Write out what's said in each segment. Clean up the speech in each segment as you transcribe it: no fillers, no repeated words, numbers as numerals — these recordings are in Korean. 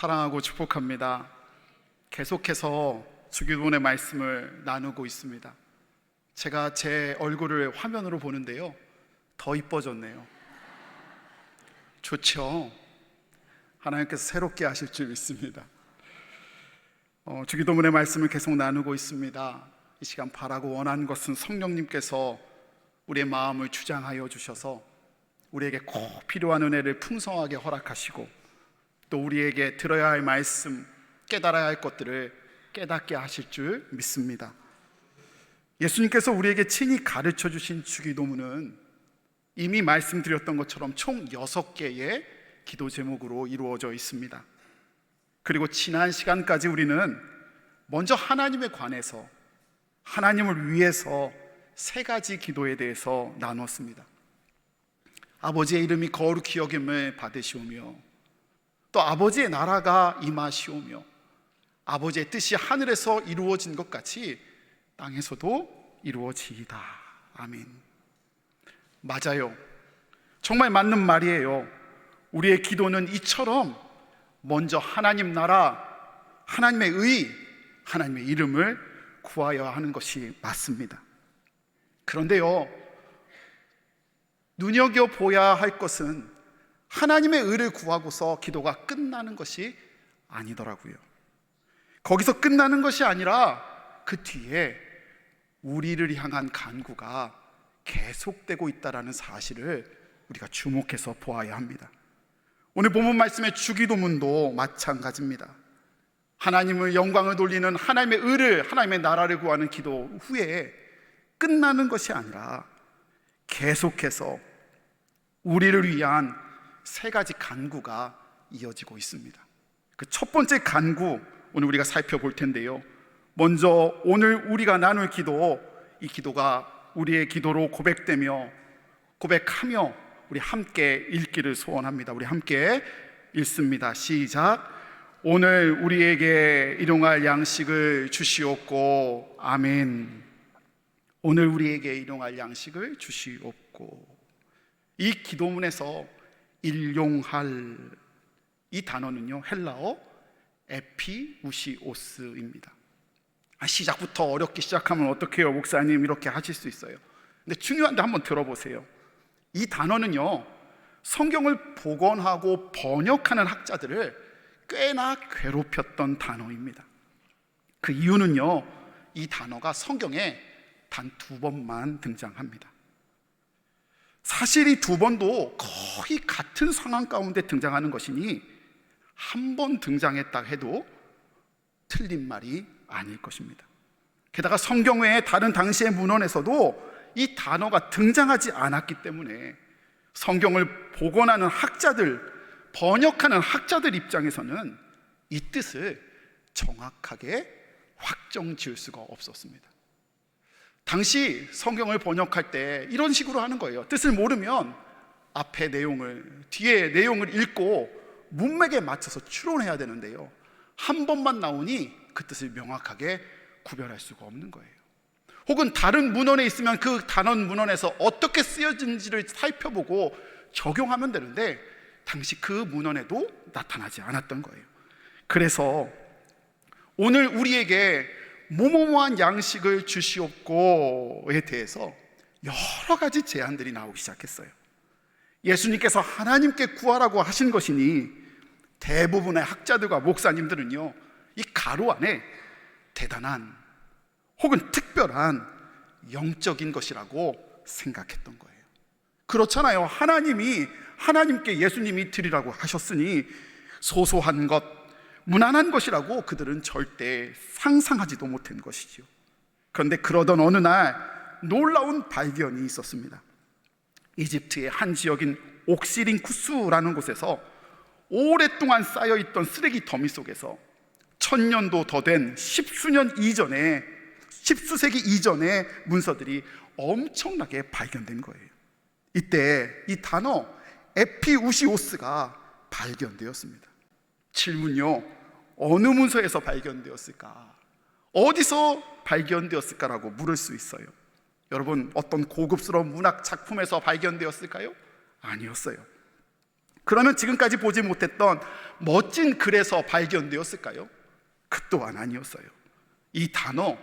사랑하고 축복합니다. 계속해서 주기도문의 말씀을 나누고 있습니다. 제가 제 얼굴을 화면으로 보는데요, 더 이뻐졌네요. 좋죠? 하나님께서 새롭게 하실 줄 믿습니다. 주기도문의 말씀을 계속 나누고 있습니다. 이 시간 바라고 원하는 것은 성령님께서 우리의 마음을 주장하여 주셔서 우리에게 꼭 필요한 은혜를 풍성하게 허락하시고, 또 우리에게 들어야 할 말씀, 깨달아야 할 것들을 깨닫게 하실 줄 믿습니다. 예수님께서 우리에게 친히 가르쳐 주신 주기도문은 이미 말씀드렸던 것처럼 총 6개의 기도 제목으로 이루어져 있습니다. 그리고 지난 시간까지 우리는 먼저 하나님에 관해서, 하나님을 위해서 3가지 기도에 대해서 나눴습니다. 아버지의 이름이 거룩히 여김을 받으시오며, 또 아버지의 나라가 임하시오며, 아버지의 뜻이 하늘에서 이루어진 것 같이 땅에서도 이루어지이다. 아멘. 맞아요. 정말 맞는 말이에요. 우리의 기도는 이처럼 먼저 하나님 나라, 하나님의 의, 하나님의 이름을 구하여야 하는 것이 맞습니다. 그런데요, 눈여겨보아야 할 것은 하나님의 의를 구하고서 기도가 끝나는 것이 아니더라고요. 거기서 끝나는 것이 아니라 그 뒤에 우리를 향한 간구가 계속되고 있다는 사실을 우리가 주목해서 보아야 합니다. 오늘 본문 말씀의 주기도문도 마찬가지입니다. 하나님을 영광을 돌리는 하나님의 의를, 하나님의 나라를 구하는 기도 후에 끝나는 것이 아니라 계속해서 우리를 위한 3가지 간구가 이어지고 있습니다. 그 첫 번째 간구, 오늘 우리가 살펴볼 텐데요, 먼저 오늘 우리가 나눌 기도, 이 기도가 우리의 기도로 고백하며 우리 함께 읽기를 소원합니다. 우리 함께 읽습니다. 시작. 오늘 우리에게 일용할 양식을 주시옵고. 아멘. 오늘 우리에게 일용할 양식을 주시옵고. 이 기도문에서 일용할, 이 단어는요, 헬라어 에피우시오스입니다. 시작부터 어렵게 시작하면 어떡해요, 목사님? 이렇게 하실 수 있어요. 근데 중요한데 한번 들어보세요. 이 단어는요, 성경을 복원하고 번역하는 학자들을 꽤나 괴롭혔던 단어입니다. 그 이유는요, 이 단어가 성경에 단 2번만 등장합니다. 사실 이 2번도 거의 같은 상황 가운데 등장하는 것이니 한 번 등장했다 해도 틀린 말이 아닐 것입니다. 게다가 성경 외에 다른 당시의 문헌에서도 이 단어가 등장하지 않았기 때문에 성경을 복원하는 학자들, 번역하는 학자들 입장에서는 이 뜻을 정확하게 확정 지을 수가 없었습니다. 당시 성경을 번역할 때 이런 식으로 하는 거예요. 뜻을 모르면 앞에 내용을, 뒤에 내용을 읽고 문맥에 맞춰서 추론해야 되는데요, 한 번만 나오니 그 뜻을 명확하게 구별할 수가 없는 거예요. 혹은 다른 문헌에 있으면 그 단원 문헌에서 어떻게 쓰여진지를 살펴보고 적용하면 되는데 당시 그 문헌에도 나타나지 않았던 거예요. 그래서 오늘 우리에게 뭐뭐뭐한 양식을 주시옵고에 대해서 여러 가지 제안들이 나오기 시작했어요. 예수님께서 하나님께 구하라고 하신 것이니 대부분의 학자들과 목사님들은요, 이 가로 안에 대단한 혹은 특별한 영적인 것이라고 생각했던 거예요. 그렇잖아요. 하나님께 예수님이 드리라고 하셨으니 소소한 것, 무난한 것이라고 그들은 절대 상상하지도 못한 것이죠. 그런데 그러던 어느 날 놀라운 발견이 있었습니다. 이집트의 한 지역인 옥시린쿠스라는 곳에서 오랫동안 쌓여있던 쓰레기 더미 속에서 1000년도 더 된 십수세기 이전의 문서들이 엄청나게 발견된 거예요. 이때 이 단어 에피우시오스가 발견되었습니다. 질문요, 어느 문서에서 발견되었을까? 어디서 발견되었을까라고 물을 수 있어요. 여러분, 어떤 고급스러운 문학 작품에서 발견되었을까요? 아니었어요. 그러면 지금까지 보지 못했던 멋진 글에서 발견되었을까요? 그 또한 아니었어요. 이 단어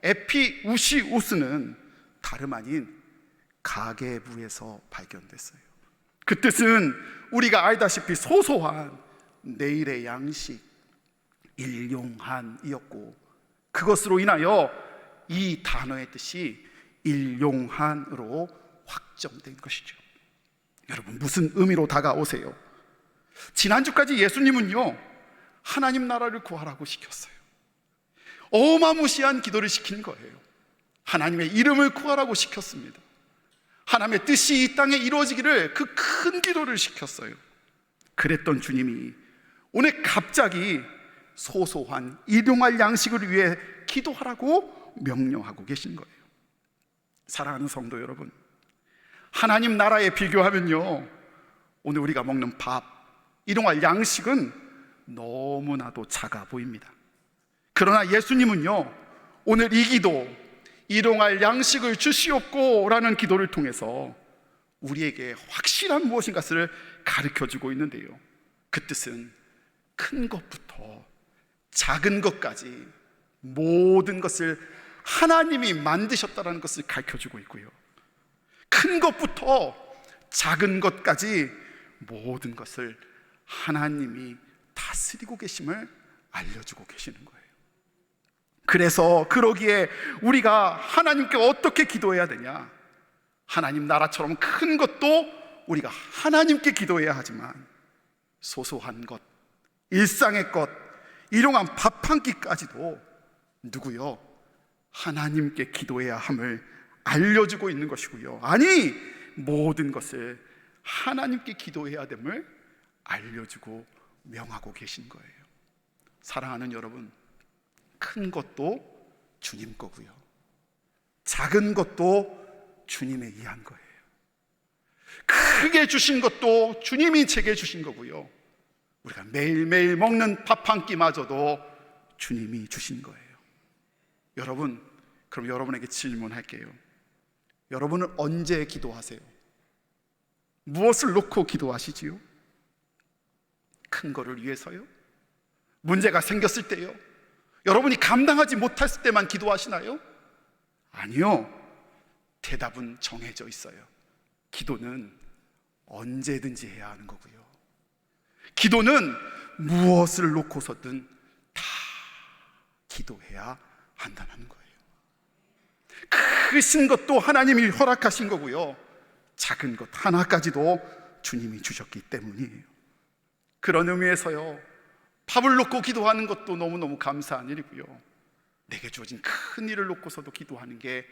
에피우시우스는 다름 아닌 가계부에서 발견됐어요. 그 뜻은 우리가 알다시피 소소한 내일의 양식, 일용한이었고, 그것으로 인하여 이 단어의 뜻이 일용한으로 확정된 것이죠. 여러분, 무슨 의미로 다가오세요? 지난주까지 예수님은요, 하나님 나라를 구하라고 시켰어요. 어마무시한 기도를 시킨 거예요. 하나님의 이름을 구하라고 시켰습니다. 하나님의 뜻이 이 땅에 이루어지기를, 그 큰 기도를 시켰어요. 그랬던 주님이 오늘 갑자기 소소한 일용할 양식을 위해 기도하라고 명령하고 계신 거예요. 사랑하는 성도 여러분, 하나님 나라에 비교하면요, 오늘 우리가 먹는 밥, 일용할 양식은 너무나도 작아 보입니다. 그러나 예수님은요, 오늘 이 기도, 일용할 양식을 주시옵고 라는 기도를 통해서 우리에게 확실한 무엇인가를 가르쳐주고 있는데요, 그 뜻은 큰 것부터 작은 것까지 모든 것을 하나님이 만드셨다는 것을 가르쳐주고 있고요, 큰 것부터 작은 것까지 모든 것을 하나님이 다스리고 계심을 알려주고 계시는 거예요. 그래서 그러기에 우리가 하나님께 어떻게 기도해야 되냐? 하나님 나라처럼 큰 것도 우리가 하나님께 기도해야 하지만, 소소한 것, 일상의 것, 일용한 밥 한 끼까지도 누구요? 하나님께 기도해야 함을 알려주고 있는 것이고요, 아니, 모든 것을 하나님께 기도해야 됨을 알려주고 명하고 계신 거예요. 사랑하는 여러분, 큰 것도 주님 거고요, 작은 것도 주님에 의한 거예요. 크게 주신 것도 주님이 제게 주신 거고요, 우리가 매일매일 먹는 밥 한 끼마저도 주님이 주신 거예요. 여러분, 그럼 여러분에게 질문할게요. 여러분은 언제 기도하세요? 무엇을 놓고 기도하시지요? 큰 거를 위해서요? 문제가 생겼을 때요? 여러분이 감당하지 못했을 때만 기도하시나요? 아니요. 대답은 정해져 있어요. 기도는 언제든지 해야 하는 거고요, 기도는 무엇을 놓고서든 다 기도해야 한다는 거예요. 크신 것도 하나님이 허락하신 거고요, 작은 것 하나까지도 주님이 주셨기 때문이에요. 그런 의미에서요, 밥을 놓고 기도하는 것도 너무너무 감사한 일이고요, 내게 주어진 큰 일을 놓고서도 기도하는 게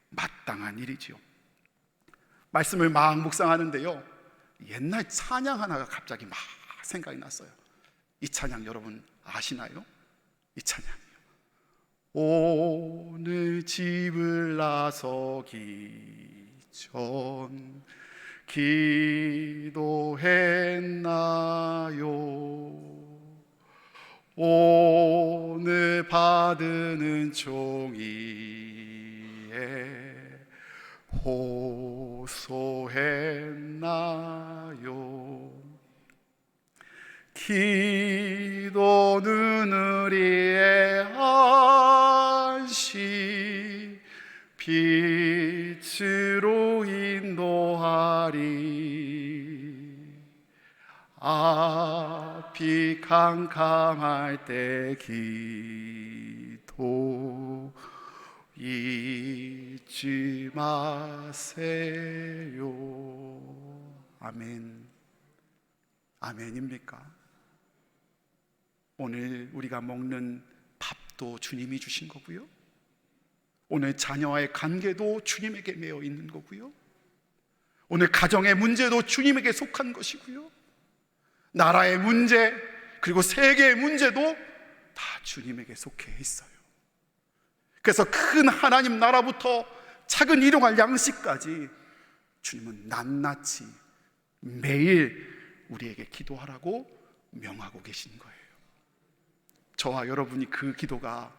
마땅한 일이지요. 말씀을 막 묵상하는데요, 옛날 찬양 하나가 갑자기 막 생각이 났어요. 이 찬양 여러분 아시나요? 이 찬양이요. 오늘 집을 나서기 전 기도했나요? 오늘 받는 종이에 호소했나요? 기도는 우리의 안식 빛으로 인도하리. 앞이 캄캄할 때 기도 잊지 마세요. 아멘. 아멘입니까? 오늘 우리가 먹는 밥도 주님이 주신 거고요, 오늘 자녀와의 관계도 주님에게 매여 있는 거고요, 오늘 가정의 문제도 주님에게 속한 것이고요, 나라의 문제 그리고 세계의 문제도 다 주님에게 속해 있어요. 그래서 큰 하나님 나라부터 작은 일용할 양식까지 주님은 낱낱이 매일 우리에게 기도하라고 명하고 계신 거예요. 저와 여러분이 그 기도가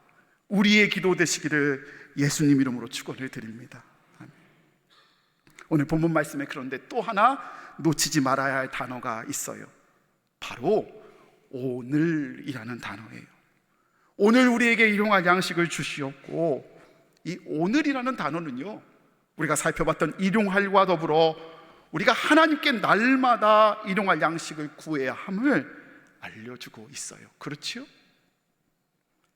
우리의 기도 되시기를 예수님 이름으로 축원을 드립니다. 오늘 본문 말씀에 그런데 또 하나 놓치지 말아야 할 단어가 있어요. 바로 오늘이라는 단어예요. 오늘 우리에게 일용할 양식을 주시옵고, 이 오늘이라는 단어는요, 우리가 살펴봤던 일용할과 더불어 우리가 하나님께 날마다 일용할 양식을 구해야 함을 알려주고 있어요. 그렇지요?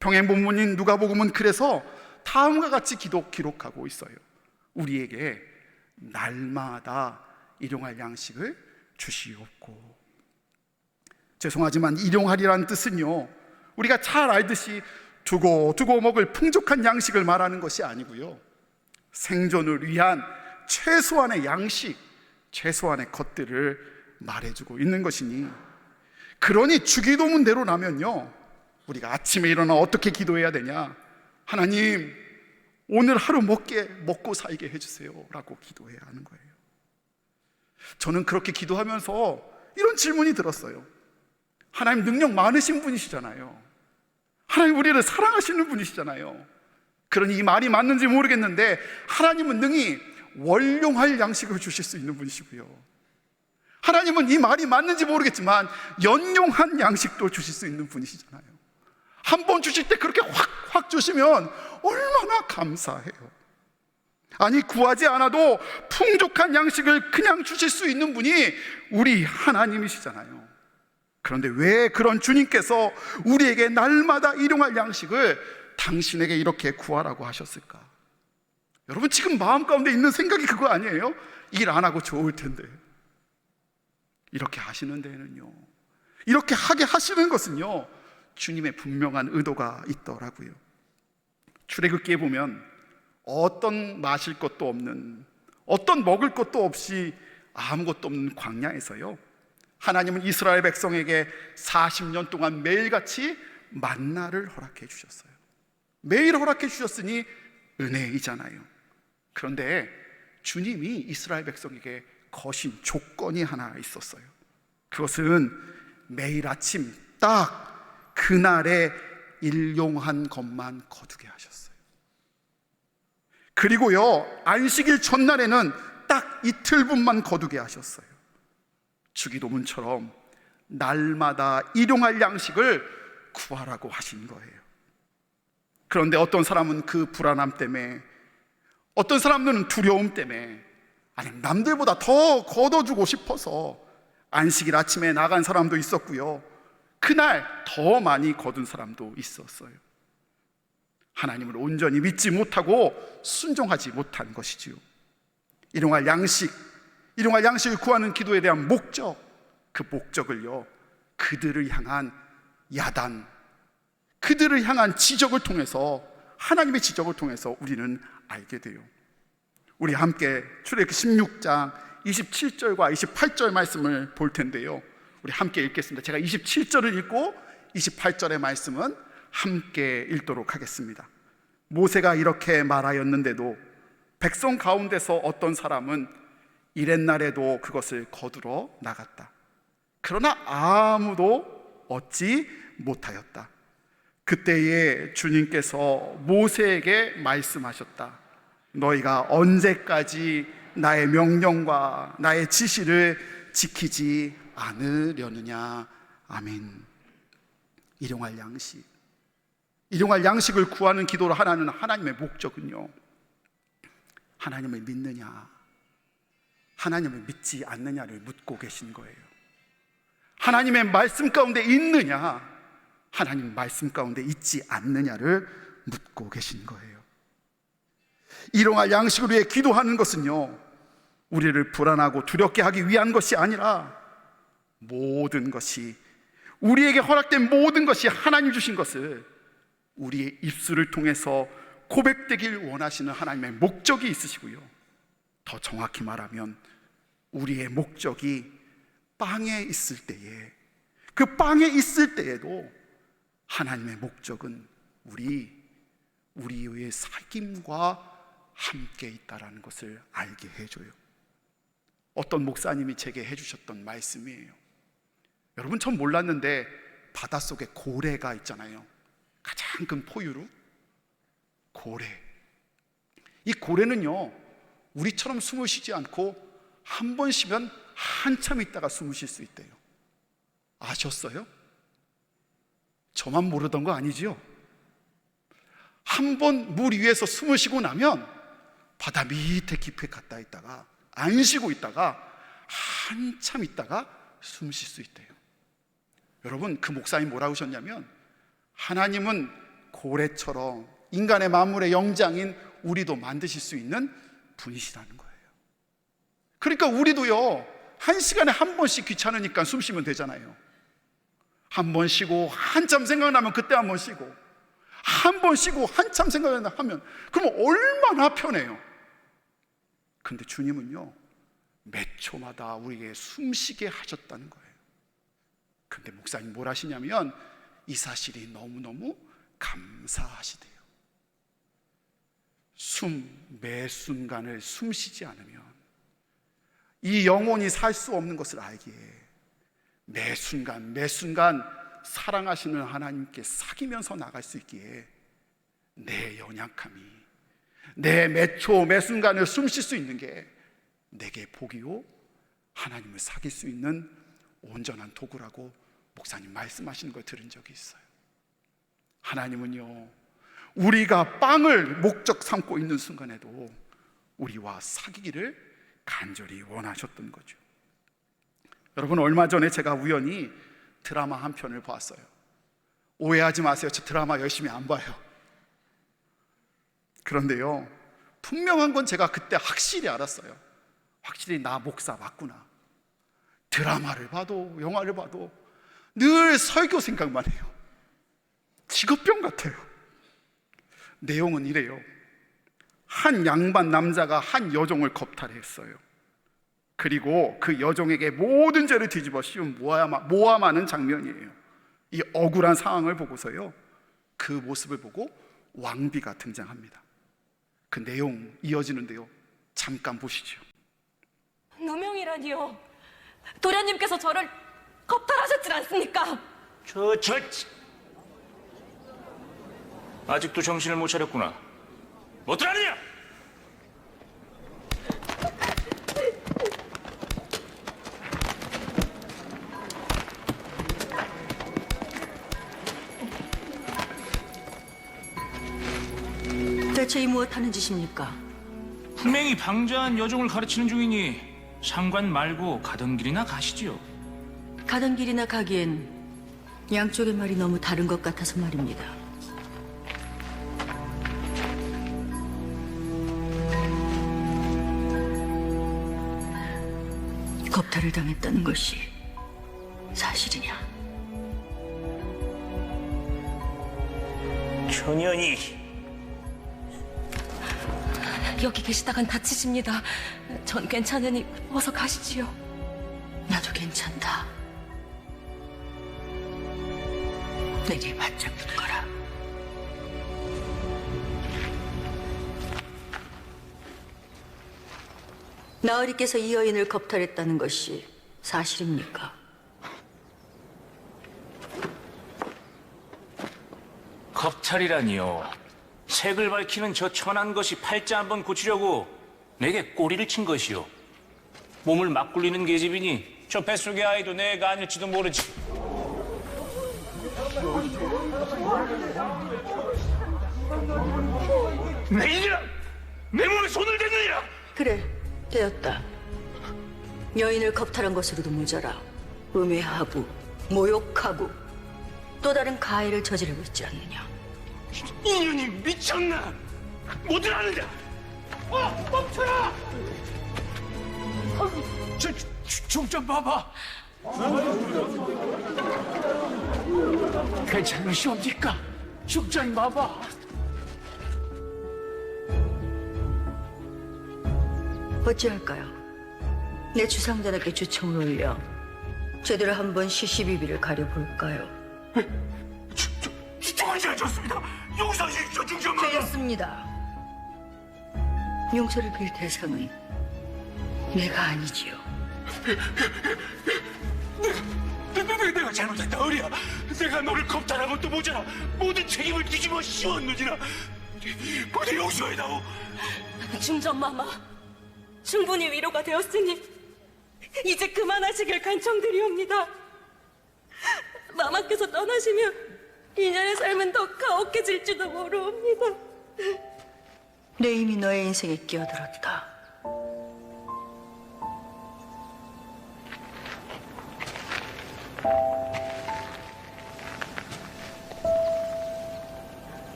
평행본문인 누가복음은 그래서 다음과 같이 기록하고 있어요. 우리에게 날마다 일용할 양식을 주시옵고. 죄송하지만 일용할이라는 뜻은요, 우리가 잘 알듯이 두고 먹을 풍족한 양식을 말하는 것이 아니고요, 생존을 위한 최소한의 양식, 최소한의 것들을 말해주고 있는 것이니, 그러니 주기도문대로라면요, 우리가 아침에 일어나 어떻게 기도해야 되냐? 하나님, 오늘 하루 먹고 살게 해주세요 라고 기도해야 하는 거예요. 저는 그렇게 기도하면서 이런 질문이 들었어요. 하나님 능력 많으신 분이시잖아요. 하나님 우리를 사랑하시는 분이시잖아요. 그러니 이 말이 맞는지 모르겠는데, 하나님은 능히 월용할 양식을 주실 수 있는 분이시고요, 하나님은 이 말이 맞는지 모르겠지만 연용한 양식도 주실 수 있는 분이시잖아요. 한 번 주실 때 그렇게 확 주시면 얼마나 감사해요. 아니, 구하지 않아도 풍족한 양식을 그냥 주실 수 있는 분이 우리 하나님이시잖아요. 그런데 왜 그런 주님께서 우리에게 날마다 일용할 양식을 당신에게 이렇게 구하라고 하셨을까? 여러분, 지금 마음 가운데 있는 생각이 그거 아니에요? 일 안 하고 좋을 텐데. 이렇게 하시는 데는요, 이렇게 하게 하시는 것은요, 주님의 분명한 의도가 있더라고요. 출애굽기에 보면 어떤 마실 것도 없는, 어떤 먹을 것도 없이 아무것도 없는 광야에서요, 하나님은 이스라엘 백성에게 40년 동안 매일같이 만나를 허락해 주셨어요. 매일 허락해 주셨으니 은혜이잖아요. 그런데 주님이 이스라엘 백성에게 거신 조건이 하나 있었어요. 그것은 매일 아침 딱 그날에 일용한 것만 거두게 하셨어요. 그리고요, 안식일 전날에는 딱 이틀분만 거두게 하셨어요. 주기도문처럼 날마다 일용할 양식을 구하라고 하신 거예요. 그런데 어떤 사람은 그 불안함 때문에, 어떤 사람들은 두려움 때문에, 아니 남들보다 더 거둬주고 싶어서 안식일 아침에 나간 사람도 있었고요, 그날 더 많이 거둔 사람도 있었어요. 하나님을 온전히 믿지 못하고 순종하지 못한 것이지요. 일용할 양식을 구하는 기도에 대한 목적, 그 목적을요, 그들을 향한 야단, 그들을 향한 지적을 통해서, 하나님의 지적을 통해서 우리는 알게 돼요. 우리 함께 출애굽기 16장 27절과 28절 말씀을 볼 텐데요, 우리 함께 읽겠습니다. 제가 27절을 읽고 28절의 말씀은 함께 읽도록 하겠습니다. 모세가 이렇게 말하였는데도 백성 가운데서 어떤 사람은 이렛날에도 그것을 거두러 나갔다. 그러나 아무도 얻지 못하였다. 그때에 주님께서 모세에게 말씀하셨다. 너희가 언제까지 나의 명령과 나의 지시를 지키지 않으려느냐. 아멘. 일용할 양식을 구하는 기도를 하는 하나님의 목적은요, 하나님을 믿느냐, 하나님을 믿지 않느냐를 묻고 계신 거예요. 하나님의 말씀 가운데 있느냐, 하나님 말씀 가운데 있지 않느냐를 묻고 계신 거예요. 일용할 양식을 위해 기도하는 것은요, 우리를 불안하고 두렵게 하기 위한 것이 아니라, 모든 것이, 우리에게 허락된 모든 것이 하나님 주신 것을 우리의 입술을 통해서 고백되길 원하시는 하나님의 목적이 있으시고요, 더 정확히 말하면 우리의 목적이 빵에 있을 때에, 그 빵에 있을 때에도 하나님의 목적은 우리의 삶과 함께 있다라는 것을 알게 해줘요. 어떤 목사님이 제게 해주셨던 말씀이에요. 여러분, 전 몰랐는데 바닷속에 고래가 있잖아요. 가장 큰 포유류 고래. 이 고래는요, 우리처럼 숨을 쉬지 않고 한 번 쉬면 한참 있다가 숨을 쉴 수 있대요. 아셨어요? 저만 모르던 거 아니지요? 한 번 물 위에서 숨을 쉬고 나면 바다 밑에 깊이 갔다 있다가 안 쉬고 있다가 한참 있다가 숨 쉴 수 있대요. 여러분, 그 목사님 뭐라고 하셨냐면, 하나님은 고래처럼 인간의 만물의 영장인 우리도 만드실 수 있는 분이시라는 거예요. 그러니까 우리도요, 한 시간에 한 번씩 귀찮으니까 숨 쉬면 되잖아요. 한 번 쉬고 한참 생각나면 그때 한 번 쉬고, 한 번 쉬고 한참 생각하면, 그러면 얼마나 편해요. 근데 주님은요, 몇 초마다 우리에게 숨쉬게 하셨다는 거예요. 근데 목사님 뭘 하시냐면, 이 사실이 너무너무 감사하시대요. 매 순간을 숨 쉬지 않으면 이 영혼이 살 수 없는 것을 알기에 매 순간 사랑하시는 하나님께 사귀면서 나갈 수 있기에 내 연약함이, 내 매 초 매 순간을 숨 쉴 수 있는 게 내게 복이요 하나님을 사귈 수 있는 온전한 도구라고 목사님 말씀하시는 걸 들은 적이 있어요. 하나님은요, 우리가 빵을 목적 삼고 있는 순간에도 우리와 사귀기를 간절히 원하셨던 거죠. 여러분, 얼마 전에 제가 우연히 드라마 한 편을 보았어요. 오해하지 마세요. 저 드라마 열심히 안 봐요. 그런데요, 분명한 건 제가 그때 확실히 알았어요. 확실히 나 목사 맞구나. 드라마를 봐도 영화를 봐도 늘 설교 생각만 해요. 직업병 같아요. 내용은 이래요. 한 양반 남자가 한 여종을 겁탈했어요. 그리고 그 여종에게 모든 죄를 뒤집어 씌운 모함하는 장면이에요. 이 억울한 상황을 보고서요, 그 모습을 보고 왕비가 등장합니다. 그 내용 이어지는데요, 잠깐 보시죠. 누명이라니요. 도련님께서 저를 겁탈하셨질 않습니까? 아직도 정신을 못 차렸구나. 뭐 들하느냐? 대체 이 무엇하는 짓입니까? 분명히 방자한 여종을 가르치는 중이니 상관 말고 가던 길이나 가시지요. 가던 길이나 가기엔 양쪽의 말이 너무 다른 것 같아서 말입니다. 겁탈을 당했다는 것이 사실이냐? 천연이 여기 계시다간 다치십니다. 전 괜찮으니 어서 가시지요. 나도 괜찮다. 내게 바짝 붙거라. 나으리께서 이 여인을 겁탈했다는 것이 사실입니까? 겁탈이라니요. 색을 밝히는 저 천한 것이 팔자 한번 고치려고 내게 꼬리를 친 것이요. 몸을 막 굴리는 계집이니 저 뱃속의 아이도 내가 아닐지도 모르지. 내일이라 내 몸에 손을 대느니라. 그래, 되었다. 여인을 겁탈한 것으로도 모자라 음해하고 모욕하고 또 다른 가해를 저지르고 있지 않느냐. 이년이 미쳤나? 뭐들 하느냐? 멈춰라! 좀 봐봐. 괜찮으시옵니까? 죽좀 봐봐. 어찌할까요? 내 주상전에게 주청을 올려 제대로 한번 시시비비를 가려볼까요? 주청하지 않았습니다. 용서하십시오, 중전마마. 되었습니다. 용서를 빌 대상은 내가 아니지요. 내가 잘못했다, 어리야. 내가 너를 겁탈한 것도 모자라 모든 책임을 뒤집어 씌웠느니라. 부디 용서해다오. 중전마마, 충분히 위로가 되었으니 이제 그만하시길 간청드리옵니다. 마마께서 떠나시면 이년의 삶은 더 가혹해질지도 모르옵니다. 내 힘이 너의 인생에 끼어들었다.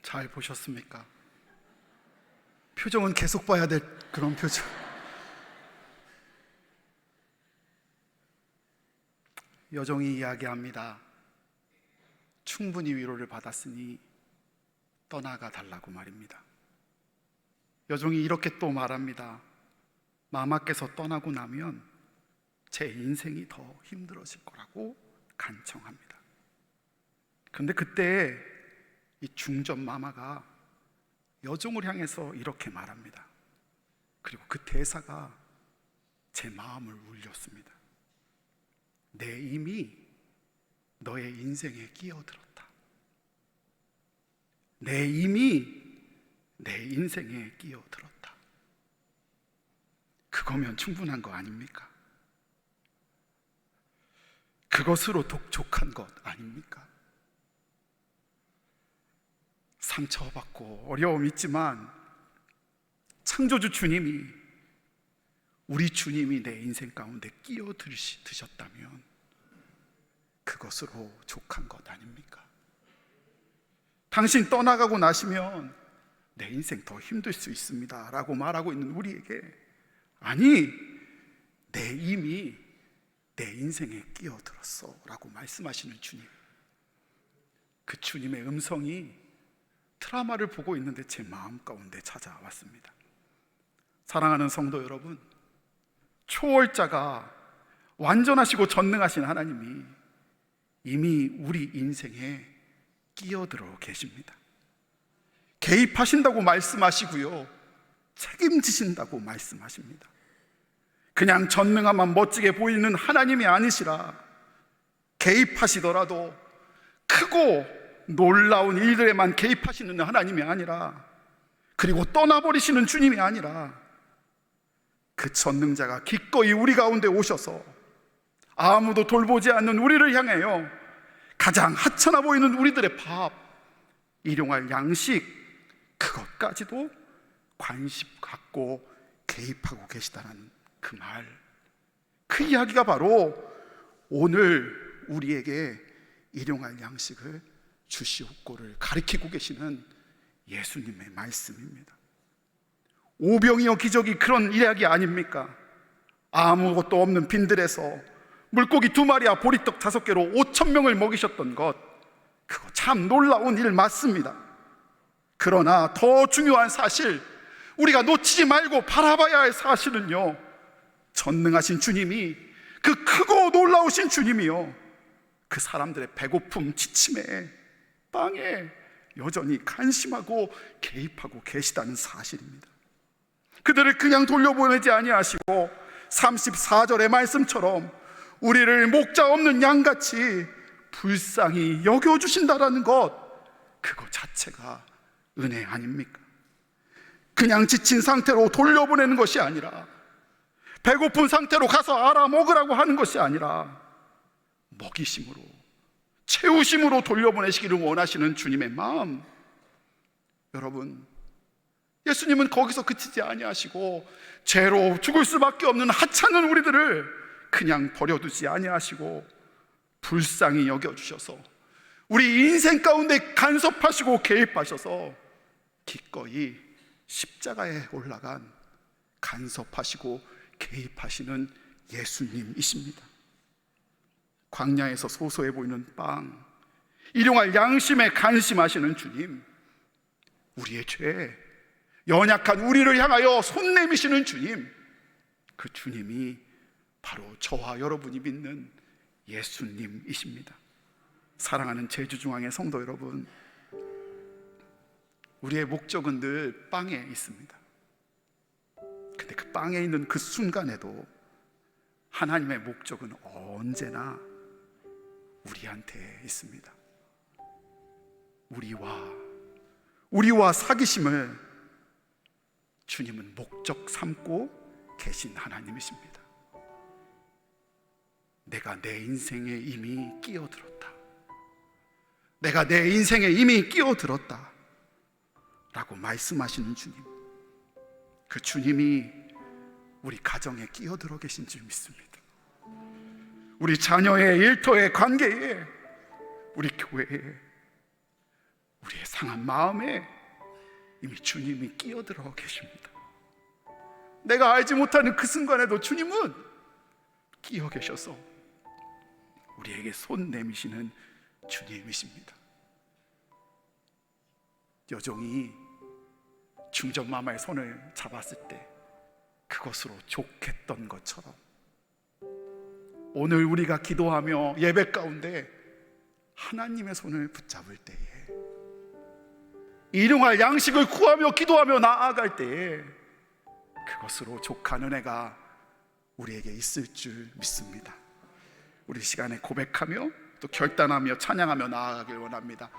잘 보셨습니까? 표정은 계속 봐야 될 그런 표정. 여종이 이야기합니다. 충분히 위로를 받았으니 떠나가 달라고 말입니다. 여종이 이렇게 또 말합니다. 마마께서 떠나고 나면 제 인생이 더 힘들어질 거라고 간청합니다. 그런데 그때 이 중전 마마가 여종을 향해서 이렇게 말합니다. 그리고 그 대사가 제 마음을 울렸습니다. 내 힘이 너의 인생에 끼어들었다. 내 힘이 내 인생에 끼어들었다. 그거면 충분한 거 아닙니까? 그것으로 독촉한 것 아닙니까? 상처받고 어려움 있지만 창조주 주님이, 우리 주님이 내 인생 가운데 끼어드셨다면 그것으로 족한 것 아닙니까? 당신 떠나가고 나시면 내 인생 더 힘들 수 있습니다 라고 말하고 있는 우리에게, 아니 내 힘이 내 인생에 끼어들었어 라고 말씀하시는 주님, 그 주님의 음성이 트라우마를 보고 있는데 제 마음 가운데 찾아왔습니다. 사랑하는 성도 여러분, 초월자가 완전하시고 전능하신 하나님이 이미 우리 인생에 끼어들어 계십니다. 개입하신다고 말씀하시고요, 책임지신다고 말씀하십니다. 그냥 전능함만 멋지게 보이는 하나님이 아니시라, 개입하시더라도 크고 놀라운 일들에만 개입하시는 하나님이 아니라, 그리고 떠나버리시는 주님이 아니라, 그 전능자가 기꺼이 우리 가운데 오셔서 아무도 돌보지 않는 우리를 향하여 가장 하찮아 보이는 우리들의 밥, 일용할 양식, 그것까지도 관심 갖고 개입하고 계시다는 그 말, 그 이야기가 바로 오늘 우리에게 일용할 양식을 주시옵고를 가리키고 계시는 예수님의 말씀입니다. 오병이어 기적이 그런 이야기 아닙니까? 아무것도 없는 빈들에서 물고기 2마리와 보리떡 5개로 5,000명을 먹이셨던 것, 그거 참 놀라운 일 맞습니다. 그러나 더 중요한 사실, 우리가 놓치지 말고 바라봐야 할 사실은요, 전능하신 주님이, 그 크고 놀라우신 주님이요, 그 사람들의 배고픔, 지침에, 빵에 여전히 간심하고 개입하고 계시다는 사실입니다. 그들을 그냥 돌려보내지 아니하시고 34절의 말씀처럼 우리를 목자 없는 양같이 불쌍히 여겨주신다라는 것, 그거 자체가 은혜 아닙니까? 그냥 지친 상태로 돌려보내는 것이 아니라, 배고픈 상태로 가서 알아 먹으라고 하는 것이 아니라, 먹이심으로, 채우심으로 돌려보내시기를 원하시는 주님의 마음, 여러분, 예수님은 거기서 그치지 아니하시고 죄로 죽을 수밖에 없는 하찮은 우리들을 그냥 버려두지 아니하시고 불쌍히 여겨주셔서 우리 인생 가운데 간섭하시고 개입하셔서 기꺼이 십자가에 올라간, 간섭하시고 개입하시는 예수님이십니다. 광야에서 소소해 보이는 빵, 일용할 양심에 간심하시는 주님, 우리의 죄, 연약한 우리를 향하여 손 내미시는 주님, 그 주님이 바로 저와 여러분이 믿는 예수님이십니다. 사랑하는 제주중앙의 성도 여러분, 우리의 목적은 늘 빵에 있습니다. 근데 그 빵에 있는 그 순간에도 하나님의 목적은 언제나 우리한테 있습니다. 우리와 사귀심을 주님은 목적 삼고 계신 하나님이십니다. 내가 내 인생에 이미 끼어들었다. 내가 내 인생에 이미 끼어들었다 라고 말씀하시는 주님, 그 주님이 우리 가정에 끼어들어 계신 줄 믿습니다. 우리 자녀의 일터의 관계에, 우리 교회에, 우리의 상한 마음에 이미 주님이 끼어들어 계십니다. 내가 알지 못하는 그 순간에도 주님은 끼어 계셔서 우리에게 손 내미시는 주님이십니다. 여종이 중전마마의 손을 잡았을 때 그것으로 족했던 것처럼 오늘 우리가 기도하며 예배 가운데 하나님의 손을 붙잡을 때에, 일용할 양식을 구하며 기도하며 나아갈 때에 그것으로 족한 은혜가 우리에게 있을 줄 믿습니다. 우리 시간에 고백하며 또 결단하며 찬양하며 나아가길 원합니다.